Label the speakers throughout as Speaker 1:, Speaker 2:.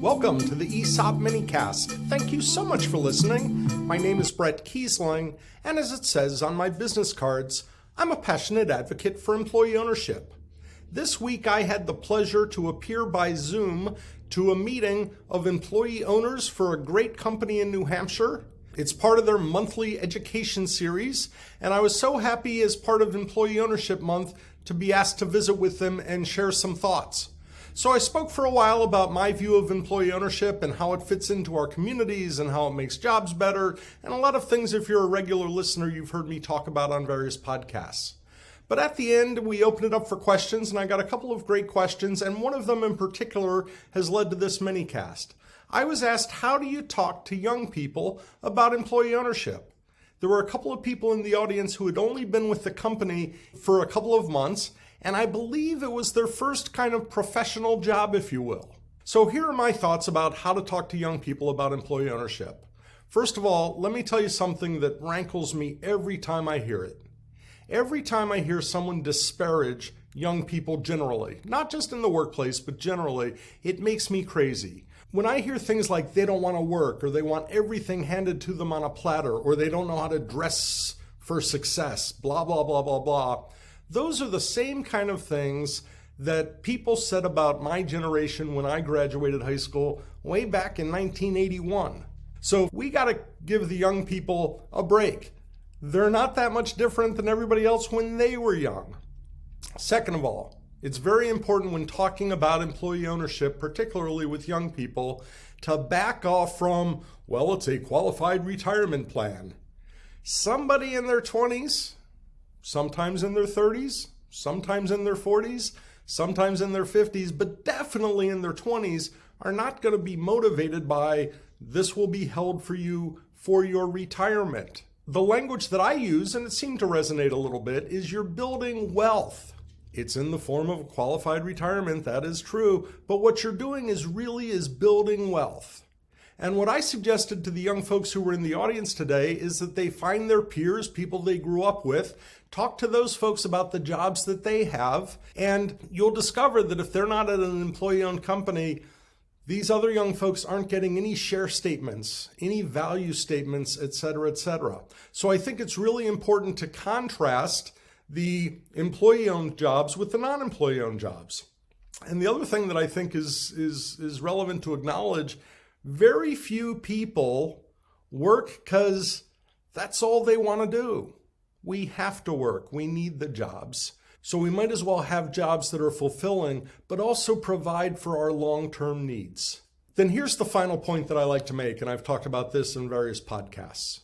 Speaker 1: Welcome to the EsOp minicast. Thank you so much for listening. My name is Bret Keisling, and as it says on my business cards, I'm a passionate advocate for employee ownership. This week I had the pleasure to appear by Zoom to a meeting of employee owners for a great company in New Hampshire. It's part of their monthly education series, and I was so happy as part of Employee Ownership Month to be asked to visit with them and share some thoughts. So I spoke for a while about my view of employee ownership and how it fits into our communities and how it makes jobs better, and a lot of things if you're a regular listener you've heard me talk about on various podcasts. But at the end, we opened it up for questions, and I got a couple of great questions, and one of them in particular has led to this minicast. I was asked, how do you talk to young people about employee ownership? There were a couple of people in the audience who had only been with the company for a couple of months, and I believe it was their first kind of professional job, if you will. So here are my thoughts about how to talk to young people about employee ownership. First of all, let me tell you something that rankles me every time I hear it. Every time I hear someone disparage young people generally, not just in the workplace, but generally, it makes me crazy. When I hear things like they don't want to work, or they want everything handed to them on a platter, or they don't know how to dress for success, blah, blah, blah, blah, blah, those are the same kind of things that people said about my generation when I graduated high school way back in 1981. So we got to give the young people a break. They're not that much different than everybody else when they were young. Second of all, it's very important when talking about employee ownership, particularly with young people, to back off from, well, it's a qualified retirement plan. Somebody in their 20s, sometimes in their 30s, sometimes in their 40s, sometimes in their 50s, but definitely in their 20s, are not going to be motivated by this will be held for you for your retirement. The language that I use, and it seemed to resonate a little bit, is you're building wealth. It's in the form of a qualified retirement, that is true, but what you're doing is building wealth. And what I suggested to the young folks who were in the audience today is that they find their peers, people they grew up with, talk to those folks about the jobs that they have, and you'll discover that if they're not at an employee-owned company, these other young folks aren't getting any share statements, any value statements, et cetera, et cetera. So I think it's really important to contrast the employee-owned jobs with the non-employee-owned jobs. And the other thing that I think is relevant to acknowledge, very few people work because that's all they want to do. We have to work. We need the jobs. So we might as well have jobs that are fulfilling, but also provide for our long-term needs. Then here's the final point that I like to make, and I've talked about this in various podcasts.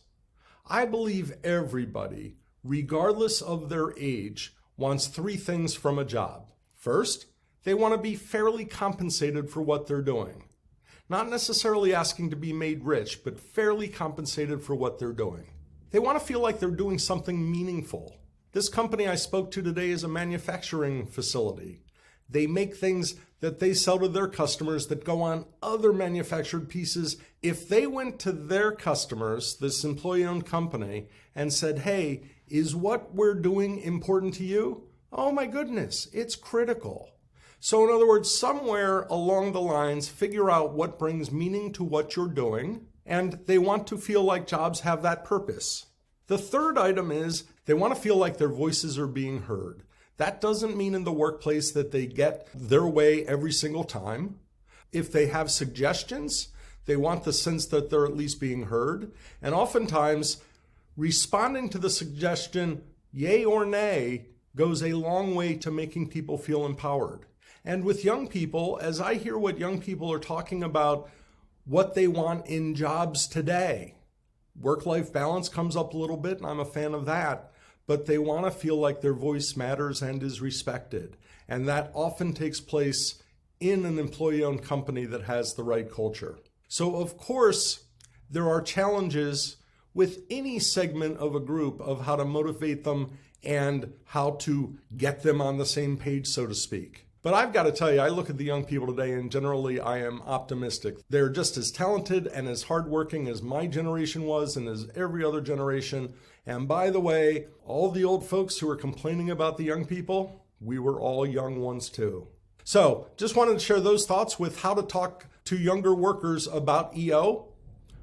Speaker 1: I believe everybody, regardless of their age, wants three things from a job. First, they want to be fairly compensated for what they're doing. Not necessarily asking to be made rich, but fairly compensated for what they're doing. They want to feel like they're doing something meaningful. This company I spoke to today is a manufacturing facility. They make things that they sell to their customers that go on other manufactured pieces. If they went to their customers, this employee-owned company, and said, hey, is what we're doing important to you? Oh my goodness, it's critical. So in other words, somewhere along the lines, figure out what brings meaning to what you're doing, and they want to feel like jobs have that purpose. The third item is they want to feel like their voices are being heard. That doesn't mean in the workplace that they get their way every single time. If they have suggestions, they want the sense that they're at least being heard. And oftentimes, responding to the suggestion, yay or nay, goes a long way to making people feel empowered. And with young people, as I hear what young people are talking about, what they want in jobs today, work-life balance comes up a little bit, and I'm a fan of that, but they want to feel like their voice matters and is respected. And that often takes place in an employee-owned company that has the right culture. So of course, there are challenges with any segment of a group of how to motivate them and how to get them on the same page, so to speak. But I've got to tell you, I look at the young people today and generally I am optimistic. They're just as talented and as hardworking as my generation was and as every other generation. And by the way, all the old folks who are complaining about the young people, we were all young ones too. So just wanted to share those thoughts with how to talk to younger workers about EO?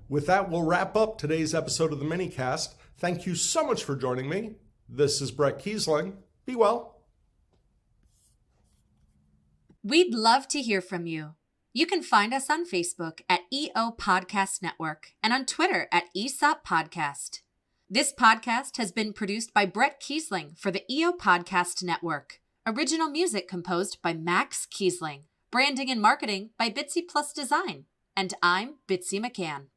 Speaker 1: With that, we'll wrap up today's episode of the minicast. Thank you so much for joining me. This is Bret Keisling. Be well.
Speaker 2: We'd love to hear from you. You can find us on Facebook at EO Podcast Network and on Twitter at EsOp Podcast. This podcast has been produced by Bret Keisling for the EO Podcast Network. Original music composed by Max Keisling. Branding and marketing by Bitsy Plus Design. And I'm Bitsy McCann.